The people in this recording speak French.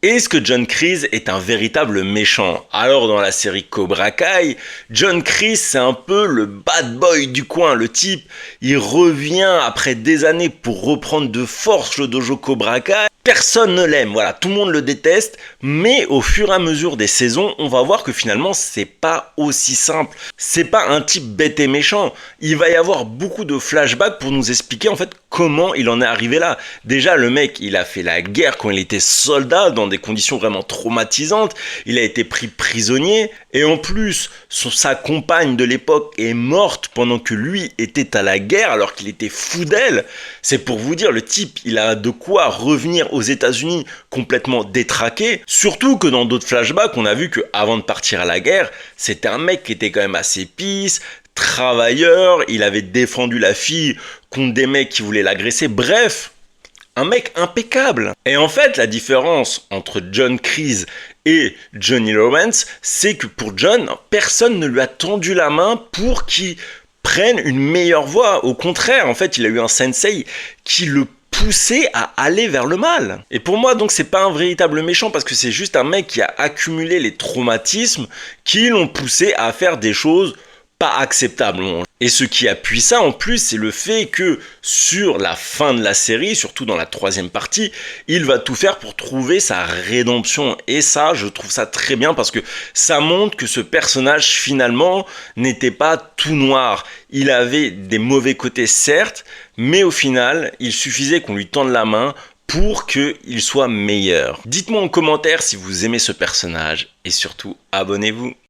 Est-ce que John Kreese est un véritable méchant? Alors dans la série Cobra Kai, John Kreese c'est un peu le bad boy du coin, le type, il revient après des années pour reprendre de force le dojo Cobra Kai. Personne ne l'aime, voilà, tout le monde le déteste, mais au fur et à mesure des saisons, on va voir que finalement c'est pas aussi simple. C'est pas un type bête et méchant. Il va y avoir beaucoup de flashbacks pour nous expliquer en fait comment il en est arrivé là. Déjà le mec, il a fait la guerre quand il était soldat dans des conditions vraiment traumatisantes, il a été pris prisonnier et en plus sa compagne de l'époque est morte pendant que lui était à la guerre alors qu'il était fou d'elle. C'est pour vous dire, le type il a de quoi revenir aux États-Unis complètement détraqué, surtout que dans d'autres flashbacks on a vu que avant de partir à la guerre c'était un mec qui était quand même assez peace, travailleur, il avait défendu la fille contre des mecs qui voulaient l'agresser, bref, un mec impeccable. Et en fait, la différence entre John Kreese et Johnny Lawrence, c'est que pour John, personne ne lui a tendu la main pour qu'il prenne une meilleure voie. Au contraire, en fait, il a eu un sensei qui le poussait à aller vers le mal. Et pour moi, donc, c'est pas un véritable méchant parce que c'est juste un mec qui a accumulé les traumatismes qui l'ont poussé à faire des choses pas acceptables. Et ce qui appuie ça en plus, c'est le fait que sur la fin de la série, surtout dans la troisième partie, il va tout faire pour trouver sa rédemption. Et ça, je trouve ça très bien parce que ça montre que ce personnage finalement n'était pas tout noir. Il avait des mauvais côtés certes, mais au final, il suffisait qu'on lui tende la main pour qu'il soit meilleur. Dites-moi en commentaire si vous aimez ce personnage et surtout abonnez-vous.